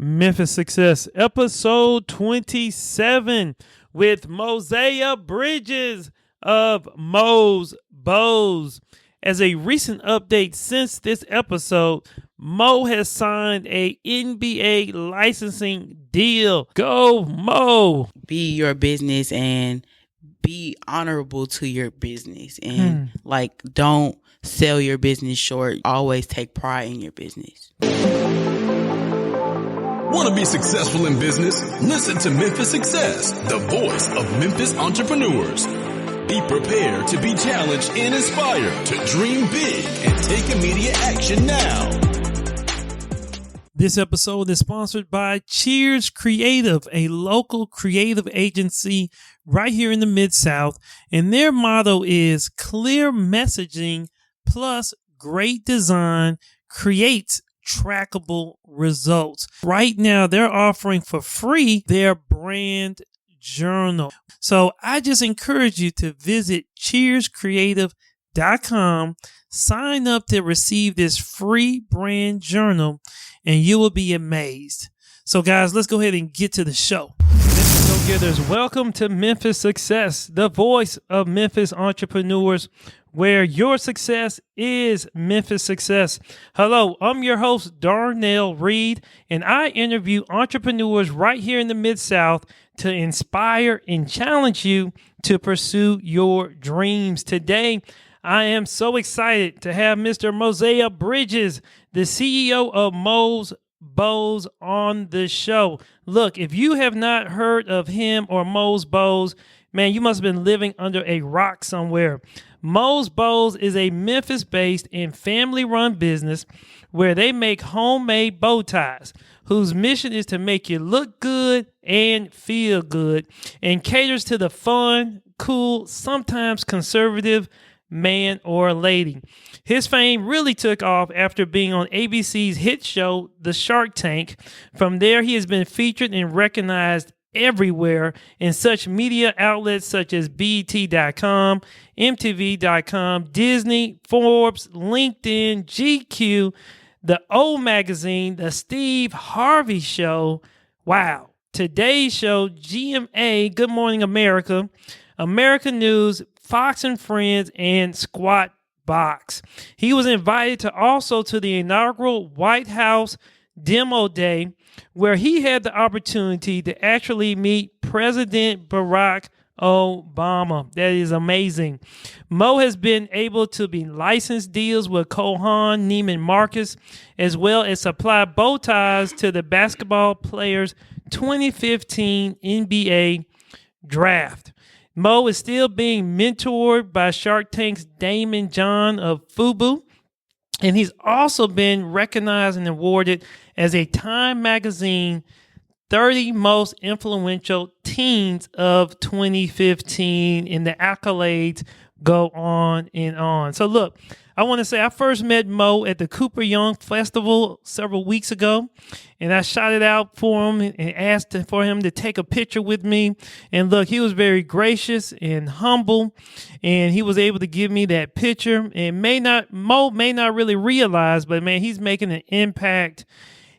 Memphis Success, episode 27 with Moziah Bridges of Mo's Bows. As a recent update since this episode, Mo has signed a NBA licensing deal. Go, Mo! Be your business and be honorable to your business. And don't sell your business short. Always take pride in your business. Want to be successful in business? Listen to Memphis Success, the voice of Memphis entrepreneurs. Be prepared to be challenged and inspired to dream big and take immediate action now. This episode is sponsored by Cheers Creative, a local creative agency right here in the Mid-South. And their motto is clear messaging plus great design creates trackable results. Right now, they're offering for free their brand journal. So I just encourage you to visit cheerscreative.com, sign up to receive this free brand journal, and you will be amazed. So guys, let's go ahead and get to the show. Memphis Go-Getters, welcome to Memphis Success, the voice of Memphis entrepreneurs, where your success is Memphis Success. Hello, I'm your host, Darnell Reed, and I interview entrepreneurs right here in the Mid-South to inspire and challenge you to pursue your dreams. Today, I am so excited to have Mr. Moziah Bridges, the CEO of Mo's Bows, on the show. Look, if you have not heard of him or Mo's Bows, man, you must have been living under a rock somewhere. Mo's Bows is a Memphis-based and family-run business where they make homemade bow ties, whose mission is to make you look good and feel good, and caters to the fun, cool, sometimes conservative man or lady. His fame really took off after being on ABC's hit show, The Shark Tank. From there, he has been featured and recognized everywhere in such media outlets such as BET.com, MTV.com, Disney, Forbes, LinkedIn, GQ, the O Magazine, the Steve Harvey Show. Wow. Today's Show, GMA, Good Morning America, American News, Fox and Friends, and Squat Box. He was invited to the inaugural White House Demo Day, where he had the opportunity to actually meet President Barack Obama. That is amazing. Mo has been able to be licensed deals with Kohan Neiman Marcus, as well as supply bow ties to the basketball players' 2015 NBA draft. Mo is still being mentored by Shark Tank's Daymond John of FUBU, and he's also been recognized and awarded as a Time Magazine 30 Most Influential Teens of 2015, and the accolades go on and on. So look, I want to say I first met Mo at the Cooper Young Festival several weeks ago, and I shouted out for him and asked for him to take a picture with me. And look, he was very gracious and humble, and he was able to give me that picture. And Mo may not really realize, but man, he's making an impact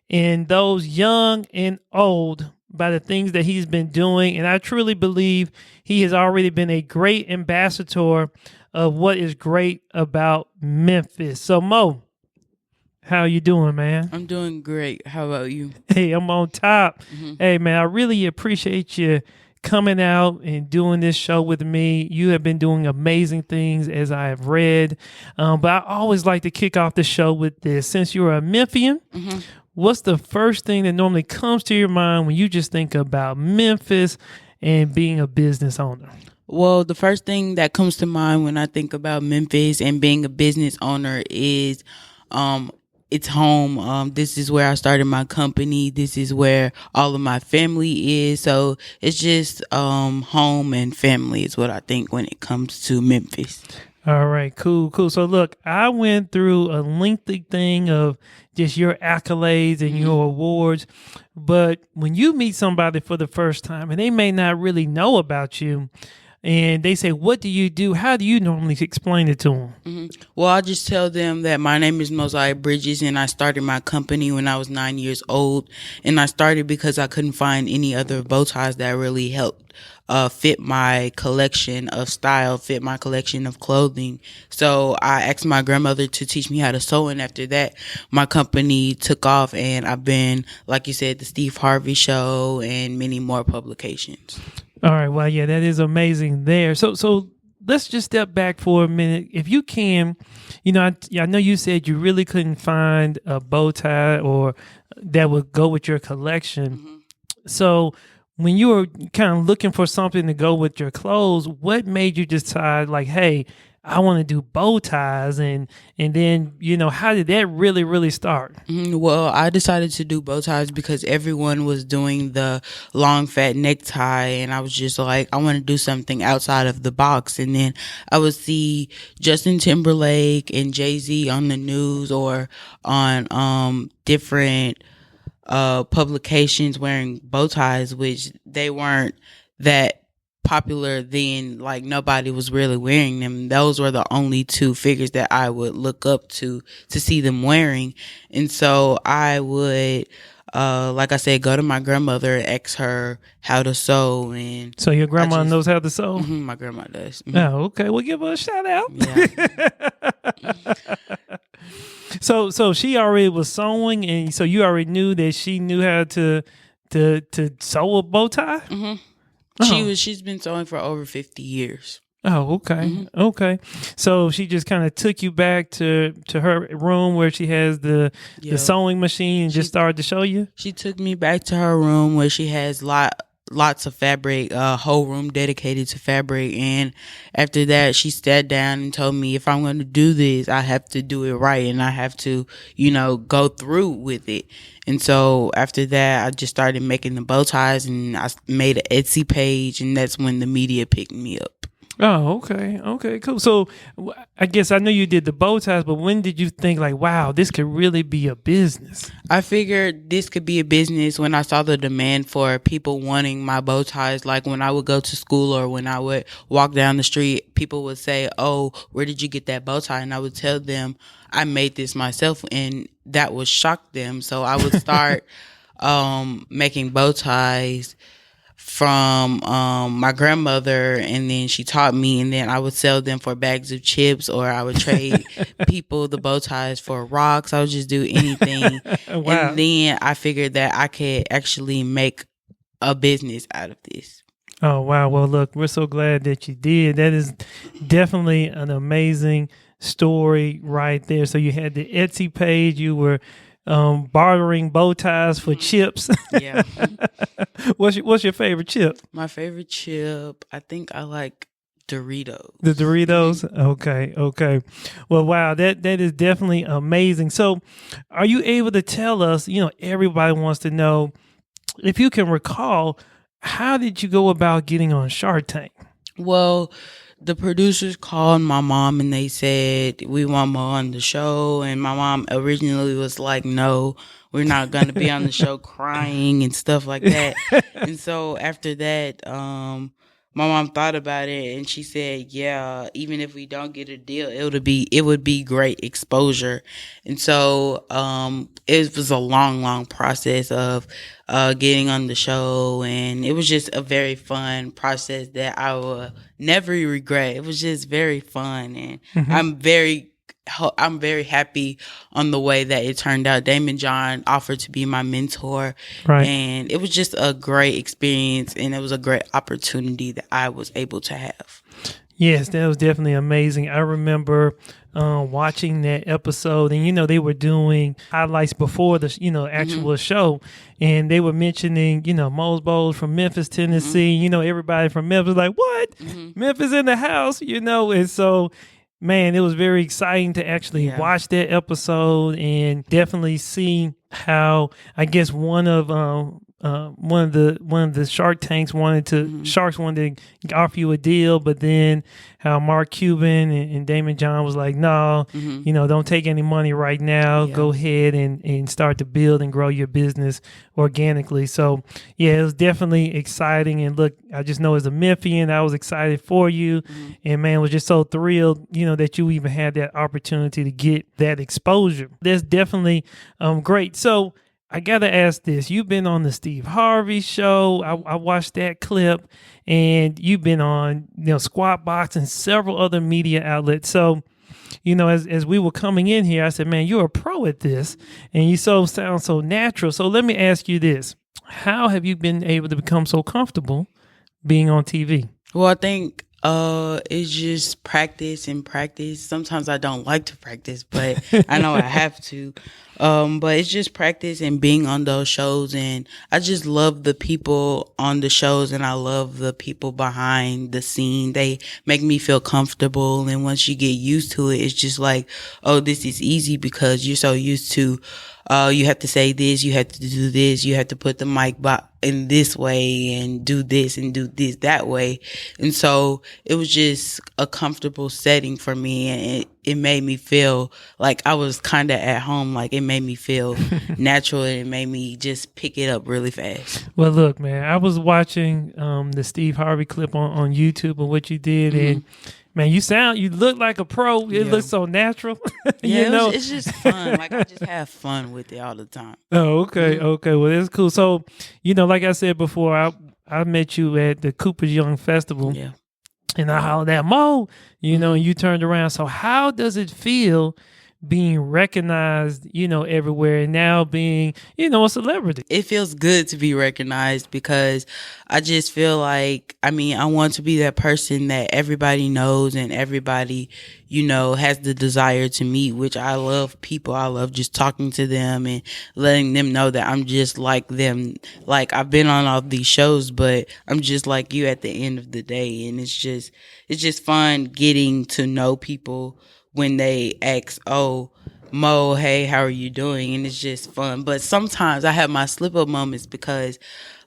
in those young and old by the things that he's been doing. And I truly believe he has already been a great ambassador of what is great about Memphis. So Mo, how you doing, man? I'm doing great. How about you? Hey, I'm on top. Hey, man, I really appreciate you coming out and doing this show with me. You have been doing amazing things, as I have read. But I always like to kick off the show with this. Since you're a Memphian, what's the first thing that normally comes to your mind when you just think about Memphis and being a business owner? Well, the first thing that comes to mind when I think about Memphis and being a business owner is it's home. This is where I started my company. This is where all of my family is. So it's just home and family is what I think when it comes to Memphis. All right, cool. So look, I went through a lengthy thing of just your accolades and your awards. But when you meet somebody for the first time and they may not really know about you, and they say, what do you do? How do you normally explain it to them? Mm-hmm. Well, I just tell them that my name is Moziah Bridges, and I started my company when I was 9 years old. And I started because I couldn't find any other bow ties that really helped fit my collection of style, fit my collection of clothing. So I asked my grandmother to teach me how to sew, and after that, my company took off, and I've been, like you said, the Steve Harvey Show and many more publications. All right. Well, yeah, that is amazing there. So let's just step back for a minute. If you can, I know you said you really couldn't find a bow tie or that would go with your collection. Mm-hmm. So when you were kind of looking for something to go with your clothes, what made you decide like, hey, I want to do bow ties, and then, how did that really start? Well, I decided to do bow ties because everyone was doing the long fat necktie, and I was just like, I want to do something outside of the box. And then I would see Justin Timberlake and Jay-Z on the news or on different publications wearing bow ties, which they weren't that popular then. Like, nobody was really wearing them. Those were the only two figures that I would look up to see them wearing. And so I would, like I said, go to my grandmother, ask her how to sew. And so your grandma knows how to sew? Mm-hmm, my grandma does. Mm-hmm. Oh, okay. Well, give her a shout out. Yeah. So she already was sewing, and so you already knew that she knew how to sew a bow tie? Mm-hmm. Oh. She's been sewing for over 50 years. Oh, okay. Mm-hmm. Okay. So she just kind of took you back to her room where she has the sewing machine and just started to show you? She took me back to her room where she has lots of fabric, a whole room dedicated to fabric. And after that, she sat down and told me, if I'm going to do this, I have to do it right, and I have to, go through with it. And so after that, I just started making the bow ties, and I made an Etsy page, and that's when the media picked me up. Oh, okay. Okay, cool. So I guess I know you did the bow ties, but when did you think like, wow, this could really be a business? I figured this could be a business when I saw the demand for people wanting my bow ties. Like when I would go to school or when I would walk down the street, people would say, oh, where did you get that bow tie? And I would tell them I made this myself, and that would shock them. So I would start making bow ties from my grandmother, and then she taught me, and then I would sell them for bags of chips, or I would trade people the bow ties for rocks. I would just do anything. Wow. And then I figured that I could actually make a business out of this. Oh, wow. Well, look, we're so glad that you did. That is definitely an amazing story right there. So you had the Etsy page, you were bartering bow ties for chips. Yeah. What's your favorite chip? My favorite chip, I think I like Doritos. The Doritos? Okay. Well, wow, that is definitely amazing. So are you able to tell us, everybody wants to know, if you can recall, how did you go about getting on Shark Tank? Well, the producers called my mom and they said, we want Mo on the show. And my mom originally was like, no, we're not going to be on the show, crying and stuff like that. And so after that, my mom thought about it and she said, yeah, even if we don't get a deal, it would be great exposure. And so it was a long process of getting on the show, and it was just a very fun process that I will never regret. It was just very fun, and mm-hmm. I'm very happy on the way that it turned out. Daymond John offered to be my mentor, right. And it was just a great experience, and it was a great opportunity that I was able to have. Yes, that was definitely amazing. I remember watching that episode, and they were doing highlights before the actual mm-hmm. show, and they were mentioning Mose Bowles from Memphis, Tennessee. Mm-hmm. Everybody from Memphis like, what? Mm-hmm. Memphis in the house, and so. Man, it was very exciting to actually watch that episode and definitely see how, I guess, one of one of the Shark Tanks Sharks wanted to offer you a deal, but then how Mark Cuban and Daymond John was like, no, don't take any money right now. Yeah. Go ahead and start to build and grow your business organically. So yeah, it was definitely exciting. And look, I just know as a Memphian, I was excited for you, and man, was just so thrilled, that you even had that opportunity to get that exposure. That's definitely great. So I got to ask this. You've been on the Steve Harvey show. I watched that clip, and you've been on, Squawk Box and several other media outlets. So, as we were coming in here, I said, man, you're a pro at this, and you sound so natural. So let me ask you this. How have you been able to become so comfortable being on TV? Well, I think it's just practice and practice. Sometimes I don't like to practice, but I know I have to. But it's just practice and being on those shows. And I just love the people on the shows, and I love the people behind the scene. They make me feel comfortable. And once you get used to it, it's just like, oh, this is easy because you're so used to, you have to say this, you have to do this, you have to put the mic in this way and do this that way. And so it was just a comfortable setting for me, and it made me feel like I was kind of at home. Like, it made me feel natural, and it made me just pick it up really fast. Well, look, man, I was watching the Steve Harvey clip on YouTube of what you did, and man, you look like a pro. It looks so natural. Yeah, it's just fun. Like, I just have fun with it all the time. Oh, okay. Okay. Well, that's cool. So, like I said before, I met you at the Cooper's Young Festival. Yeah. And I hollered at Mo, and you turned around. So how does it feel being recognized, everywhere, and now being, a celebrity? It feels good to be recognized because I just feel like, I want to be that person that everybody knows and everybody, has the desire to meet, which I love people. I love just talking to them and letting them know that I'm just like them. Like, I've been on all these shows, but I'm just like you at the end of the day. And it's just fun getting to know people when they ask, oh, Mo, hey, how are you doing? And it's just fun. But sometimes I have my slip up moments because,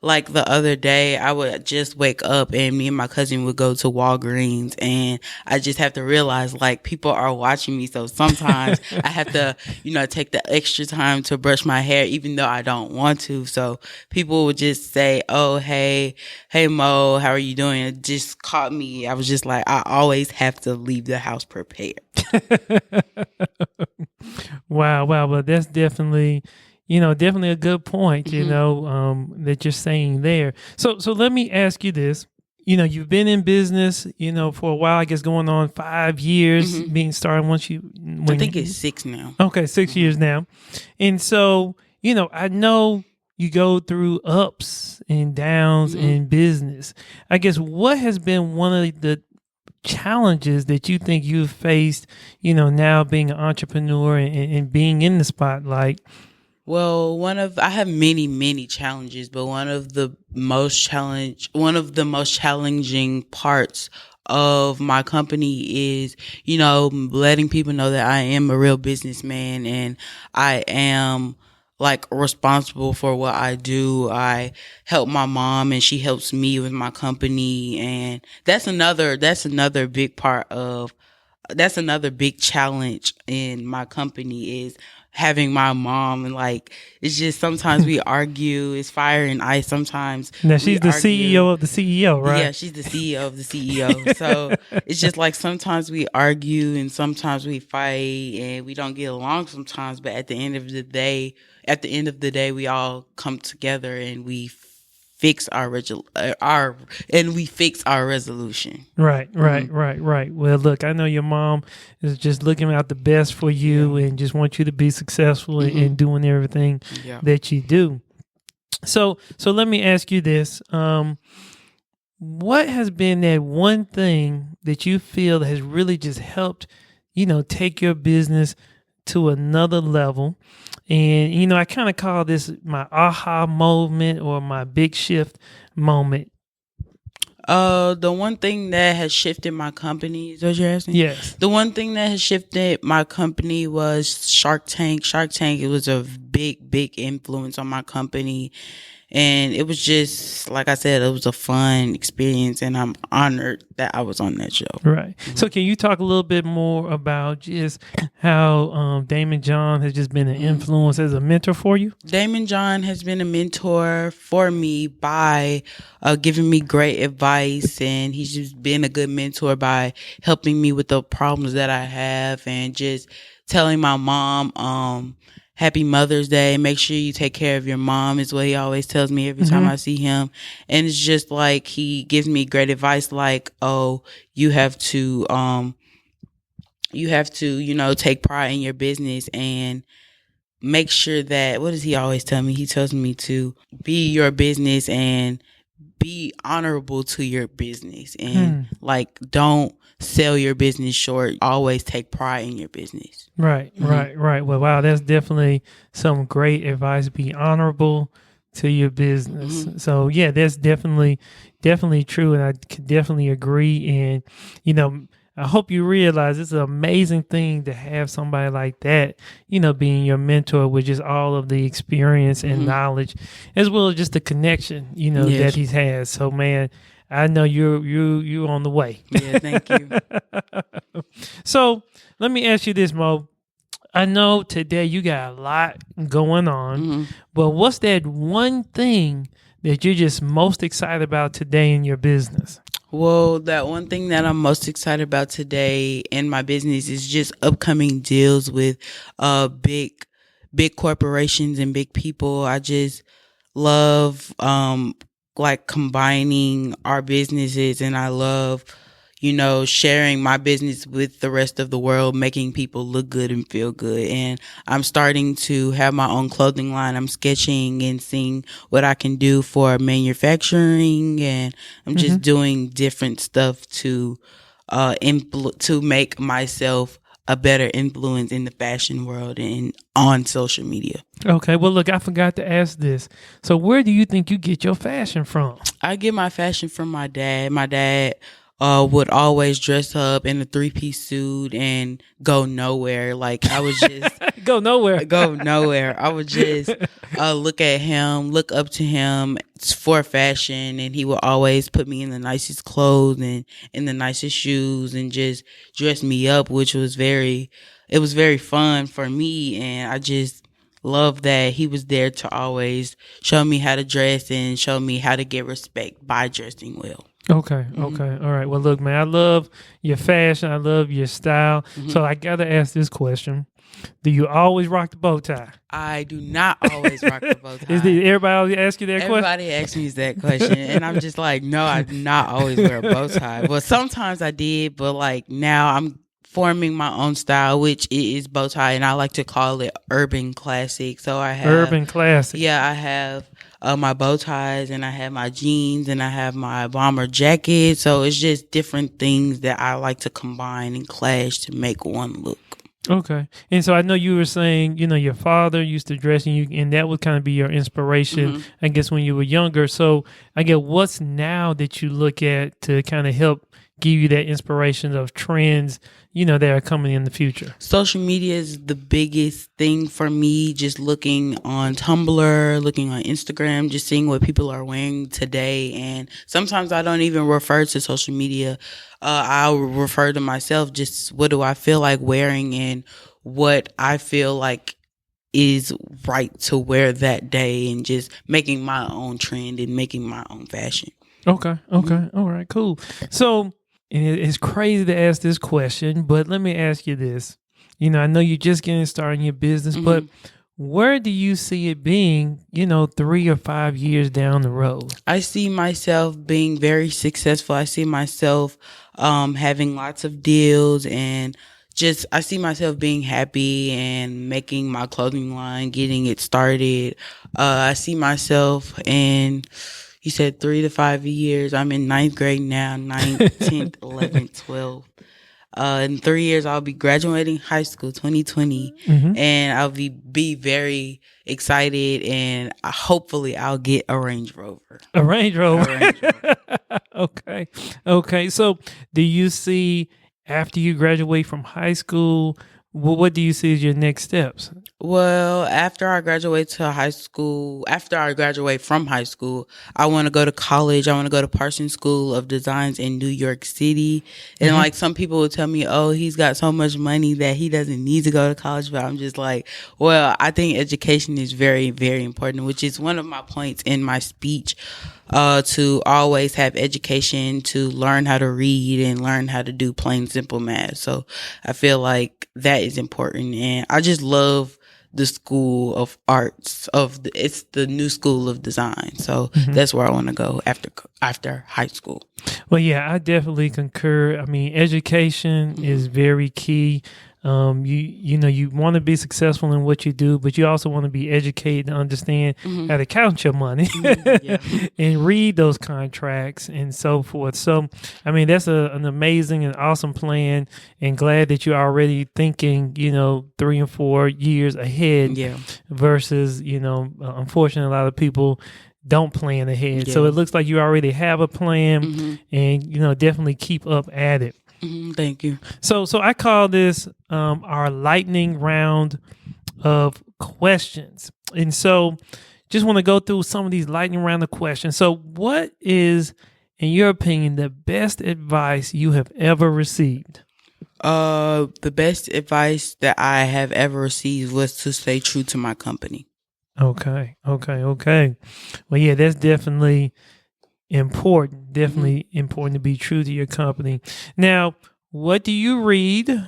like, the other day I would just wake up and me and my cousin would go to Walgreens, and I just have to realize, like, people are watching me. So sometimes I have to, take the extra time to brush my hair, even though I don't want to. So people would just say, oh, hey Mo, how are you doing? It just caught me. I was just like, I always have to leave the house prepared. Wow. Well, that's definitely a good point, that you're saying there. So let me ask you this. You've been in business, for a while, I guess going on 5 years, being started I think it's 6 now. Okay, 6 years now. And so, I know you go through ups and downs in business. I guess what has been one of the challenges that you think you've faced, now being an entrepreneur and being in the spotlight? Well, I have many challenges, but one of the most challenging parts of my company is, letting people know that I am a real businessman and I am, like, responsible for what I do. I help my mom and she helps me with my company. And that's another big challenge in my company is having my mom. And, like, it's just sometimes we argue. It's fire and ice sometimes. Now, she's the CEO of the CEO, right? Yeah, she's the CEO of the CEO. So it's just like sometimes we argue and sometimes we fight and we don't get along sometimes. But at the end of the day, we all come together and we fix our resolution. Right. Well, look, I know your mom is just looking out the best for you and just want you to be successful in doing everything that you do. So let me ask you this. What has been that one thing that you feel has really just helped, take your business to another level? And, I kind of call this my aha moment or my big shift moment. The one thing that has shifted my company, is what you're asking? Yes. The one thing that has shifted my company was Shark Tank. Shark Tank, it was a big influence on my company. And it was just, like I said, it was a fun experience, and I'm honored that I was on that show. Right. So can you talk a little bit more about just how Daymond John has just been an influence as a mentor for you? Daymond John has been a mentor for me by giving me great advice, and he's just been a good mentor by helping me with the problems that I have, and just telling my mom, Happy Mother's Day. Make sure you take care of your mom is what he always tells me every time I see him. And it's just like he gives me great advice like, oh, you have to, take pride in your business and make sure that, what does he always tell me? He tells me to be your business and be honorable to your business, and like, don't sell your business short. Always take pride in your business. Right. Well, wow, that's definitely some great advice. Be honorable to your business. So yeah, that's definitely true, and I can definitely agree. And I hope you realize it's an amazing thing to have somebody like that, being your mentor with just all of the experience and knowledge, as well as just the connection, that he has. So man, I know you're on the way. Yeah, thank you. So let me ask you this, Mo. I know today you got a lot going on, but what's that one thing that you're just most excited about today in your business? Well, that one thing that I'm most excited about today in my business is just upcoming deals with big corporations and big people. I just love combining our businesses, and I love sharing my business with the rest of the world, making people look good and feel good. And I'm starting to have my own clothing line. I'm sketching and seeing what I can do for manufacturing, and I'm just doing different stuff to make myself a better influence in the fashion world and on social media. Okay, well, look, I forgot to ask this. So where do you think you get your fashion from? I get my fashion from my dad. My dad would always dress up in a 3-piece suit and go nowhere. Like, I was just go nowhere. I would just look at him, look up to him for fashion, and he would always put me in the nicest clothes and in the nicest shoes and just dress me up, which was very fun for me. And I just love that he was there to always show me how to dress and show me how to get respect by dressing well. Okay. All right. Well, look, man, I love your fashion. I love your style. So I got to ask this question. Do you always rock the bow tie? I do not always rock the bow tie. Everybody always ask you that question? Everybody asks me that question. And I'm just like, no, I do not always wear a bow tie. Well, sometimes I did, but like now I'm forming my own style, which is bow tie, and I like to call it urban classic. So I have urban classic. Yeah, I have my bow ties, and I have my jeans, and I have my bomber jacket. So it's just different things that I like to combine and clash to make one look. Okay. And so I know you were saying, your father used to dress in you, and that would kind of be your inspiration, I guess, when you were younger. So I guess what's now that you look at to kind of help give you that inspiration of trends, that are coming in the future? Social media is the biggest thing for me. Just looking on Tumblr, looking on Instagram, just seeing what people are wearing today. And sometimes I don't even refer to social media. I'll refer to myself. Just what do I feel like wearing and what I feel like is right to wear that day, and just making my own trend and making my own fashion. Okay. All right, cool. So, and it's crazy to ask this question, but let me ask you this. I know you're just getting started in your business, but where do you see it being, 3 or 5 years down the road? I see myself being very successful. I see myself having lots of deals, and just I see myself being happy and making my clothing line, getting it started. I see myself in, you said 3 to 5 years. I'm in 9th grade now, 9th, 10th, 11th, 12th. In 3 years, I'll be graduating high school, 2020, and I'll be very excited, and hopefully I'll get a Range Rover. A Range Rover. Okay. So do you see, after you graduate from high school, what do you see as your next steps? Well, after I graduate from high school, I want to go to college. I want to go to Parsons School of Designs in New York City. And like some people will tell me, oh, he's got so much money that he doesn't need to go to college. But I'm just like, well, I think education is very, very important, which is one of my points in my speech, to always have education, to learn how to read and learn how to do plain simple math. So I feel like that is important. And I just love the School of Arts it's the new School of Design. So that's where I want to go after high school. Well, yeah, I definitely concur. I mean, education is very key. You want to be successful in what you do, but you also want to be educated to understand how to count your money and read those contracts and so forth. So, I mean, that's an amazing and awesome plan, and glad that you're already thinking, 3 and 4 years ahead versus, unfortunately, a lot of people don't plan ahead. So it looks like you already have a plan and, definitely keep up at it. Thank you. So I call this our lightning round of questions. And so just want to go through some of these lightning round of questions. So what is, in your opinion, the best advice you have ever received? The best advice that I have ever received was to stay true to my company. Okay. Well, yeah, that's definitely important. Definitely important to be true to your company. Now, what do you read,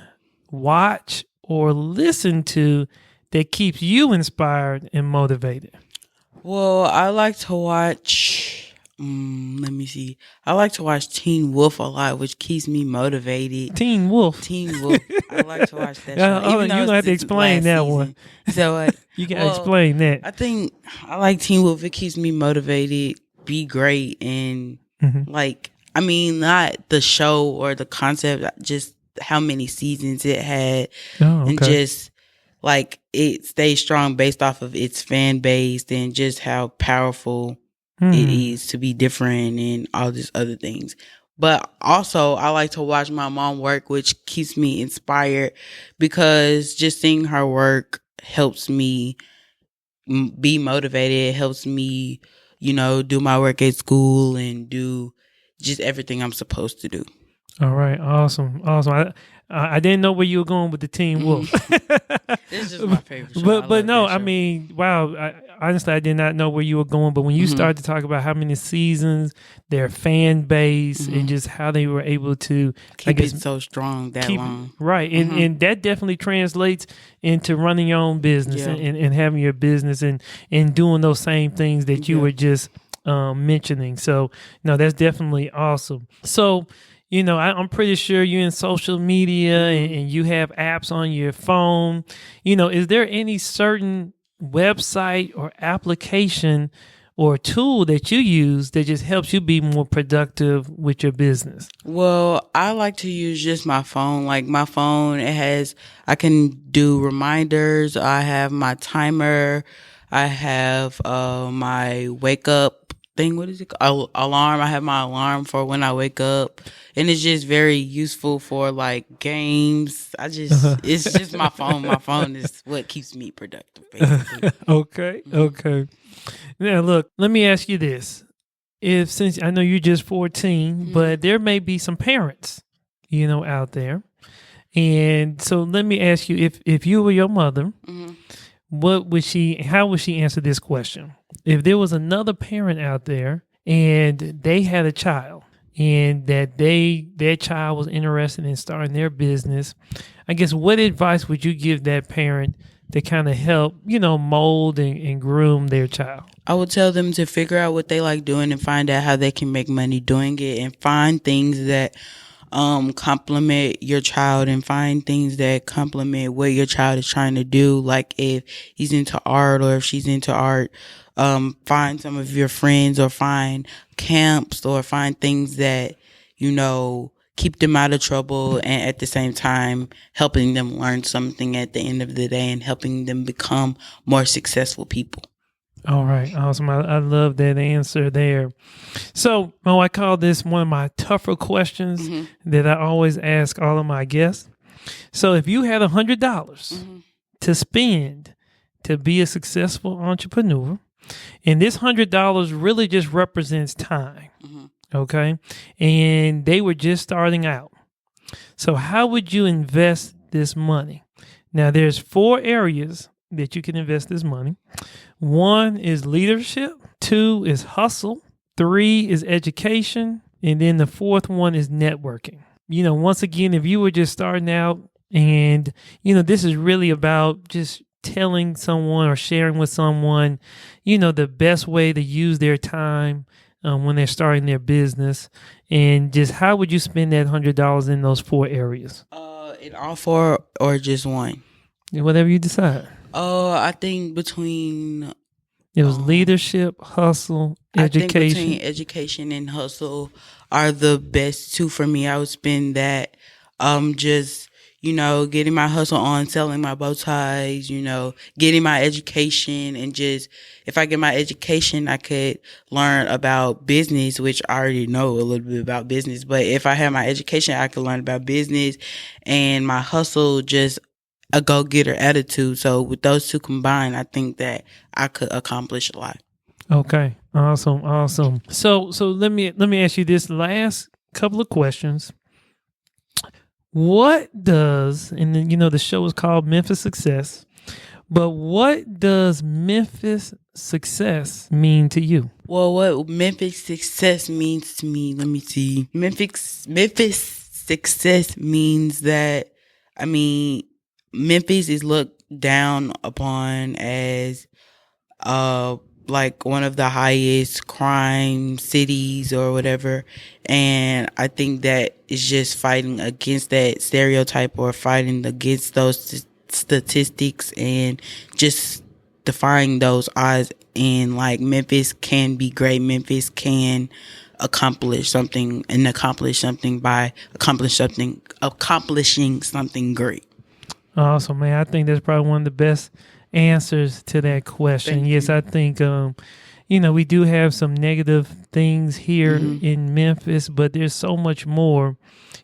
watch, or listen to that keeps you inspired and motivated? Well, I like to watch, let me see. I like to watch Teen Wolf a lot, which keeps me motivated. Teen Wolf. I like to watch that show. You're going to have to explain that one. So what? You got to explain that. I think I like Teen Wolf. It keeps me motivated, be great, and not the show or the concept, just how many seasons it had, and just like it stays strong based off of its fan base and just how powerful it is to be different and all these other things. But also, I like to watch my mom work, which keeps me inspired because just seeing her work helps me be motivated. It helps me, do my work at school and do just everything I'm supposed to do. All right. Awesome. I didn't know where you were going with the Teen Wolf. This is my favorite show. But no, I mean, wow. Honestly, I did not know where you were going. But when you started to talk about how many seasons, their fan base, and just how they were able to keep it so strong that long. Right. And that definitely translates into running your own business and having your business and doing those same things that you were just mentioning. So, no, that's definitely awesome. So, I'm pretty sure you're in social media and you have apps on your phone. Is there any certain website or application or tool that you use that just helps you be more productive with your business? Well, I like to use just my phone. Like my phone, I can do reminders. I have my timer. I have my wake up thing. What is it called? Alarm. I have my alarm for when I wake up. And it's just very useful for like games. It's just my phone. My phone is what keeps me productive, basically. Okay. Now, look, let me ask you this. Since I know you're just 14, but there may be some parents, out there. And so let me ask you, if you were your mother, how would she answer this question? If there was another parent out there and they had a child, and that their child was interested in starting their business, I guess what advice would you give that parent to kind of help, mold and groom their child? I would tell them to figure out what they like doing and find out how they can make money doing it, and find things that complement your child and find things that complement what your child is trying to do. Like if he's into art or if she's into art, find some of your friends or find camps or find things that, keep them out of trouble and at the same time helping them learn something at the end of the day and helping them become more successful people. All right. Awesome. I love that answer there. So, I call this one of my tougher questions that I always ask all of my guests. So if you had $100 to spend to be a successful entrepreneur. And this $100 really just represents time. Okay. And they were just starting out. So how would you invest this money? Now, there's 4 areas that you can invest this money. 1 is leadership. 2 is hustle. 3 is education. And then the 4th one is networking. Once again, if you were just starting out and, this is really about just telling someone or sharing with someone, the best way to use their time when they're starting their business. And just how would you spend that $100 in those 4 areas? In all 4 or just one? Whatever you decide. I think between... It was leadership, hustle, education. I think between education and hustle are the best 2 for me. I would spend that just, getting my hustle on, selling my bow ties, getting my education. And just, if I get my education, I could learn about business, which I already know a little bit about business. But if I have my education, I could learn about business, and my hustle just a go-getter attitude. So with those 2 combined, I think that I could accomplish a lot. Okay. Awesome. So let me ask you this last couple of questions. What does, and then, the show is called Memphis Success, but what does Memphis success mean to you? Well, what Memphis success means to me, let me see. Memphis success means that, Memphis is looked down upon as like one of the highest crime cities or whatever. And I think that it's just fighting against that stereotype or fighting against those statistics and just defying those odds. And like Memphis can be great. Memphis can accomplish something by accomplishing something great. Awesome, man. I think that's probably one of the best answers to that question. Yes, I think, we do have some negative things here in Memphis, but there's so much more,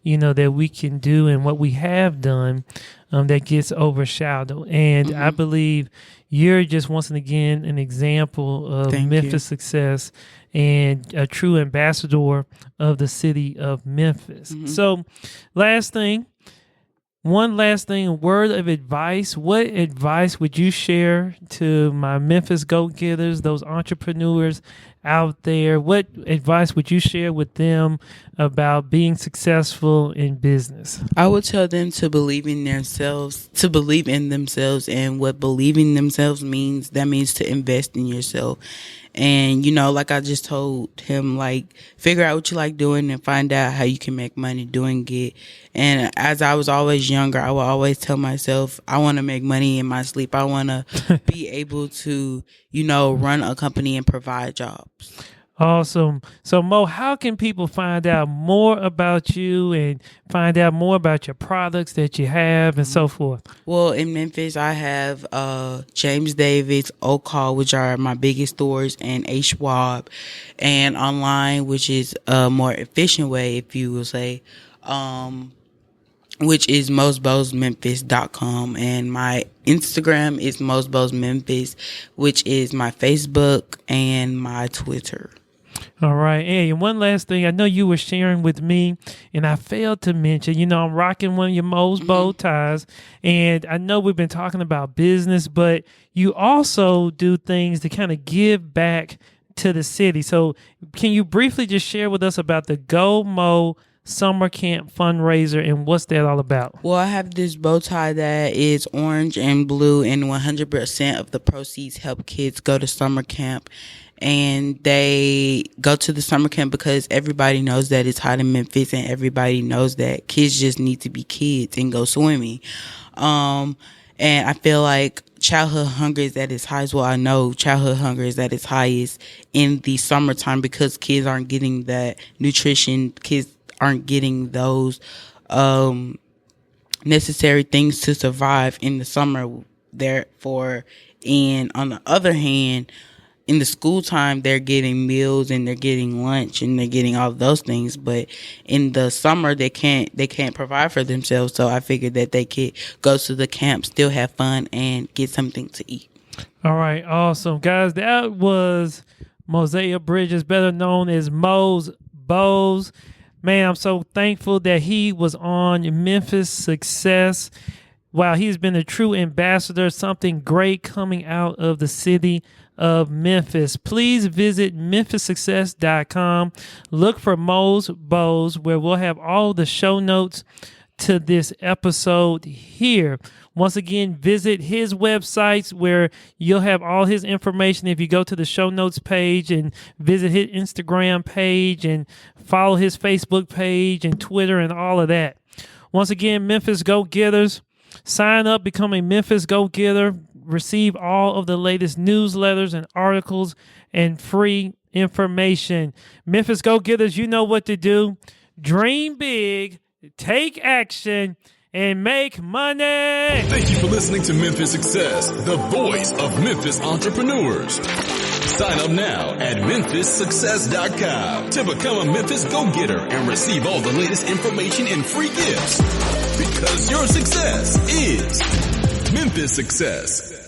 that we can do and what we have done that gets overshadowed. And I believe you're just once again an example of Memphis success and a true ambassador of the city of Memphis. So one last thing, a word of advice. What advice would you share to my Memphis go-getters, those entrepreneurs out there? What advice would you share with them about being successful in business? I would tell them to believe in themselves, and what believing themselves means, that means to invest in yourself. And, like I just told him, figure out what you like doing and find out how you can make money doing it. And as I was always younger, I would always tell myself, I want to make money in my sleep. I want to be able to, run a company and provide jobs. Awesome. So, Mo, how can people find out more about you and find out more about your products that you have and so forth? Well, in Memphis, I have James Davis, Oak Hall, which are my biggest stores, and A. Schwab, and online, which is a more efficient way, if you will say, which is mostbowsmemphis.com, and my Instagram is mostbowsmemphis, which is my Facebook and my Twitter. All right. Hey, and one last thing. I know you were sharing with me, and I failed to mention, I'm rocking one of your Mo's bow ties, and I know we've been talking about business, but you also do things to kind of give back to the city. So can you briefly just share with us about the Go Mo Summer Camp fundraiser and what's that all about? Well, I have this bow tie that is orange and blue, and 100% of the proceeds help kids go to summer camp. And they go to the summer camp because everybody knows that it's hot in Memphis, and everybody knows that kids just need to be kids and go swimming. And I feel like childhood hunger is at its highest. Well, I know childhood hunger is at its highest in the summertime because kids aren't getting that nutrition. Kids aren't getting those necessary things to survive in the summer. Therefore, and on the other hand, in the school time, they're getting meals and they're getting lunch and they're getting all of those things. But in the summer, they can't provide for themselves. So I figured that they could go to the camp, still have fun, and get something to eat. All right, awesome. Guys, that was Moziah Bridges, better known as Mo's Bows. Man, I'm so thankful that he was on Memphis Success. Wow, he's been a true ambassador, something great coming out of the city of Memphis. Please visit memphissuccess.com. Look for Mo's Bows, where we'll have all the show notes to this episode here. Once again, visit his websites where you'll have all his information. If you go to the show notes page and visit his Instagram page and follow his Facebook page and Twitter and all of that. Once again, Memphis Go-Getters, sign up, become a Memphis Go-Getter, receive all of the latest newsletters and articles and free information. Memphis Go-Getters, you know what to do. Dream big, take action, and make money. Thank you for listening to Memphis Success, the voice of Memphis entrepreneurs. Sign up now at memphissuccess.com to become a Memphis Go-Getter and receive all the latest information and free gifts. Because your success is Memphis Success.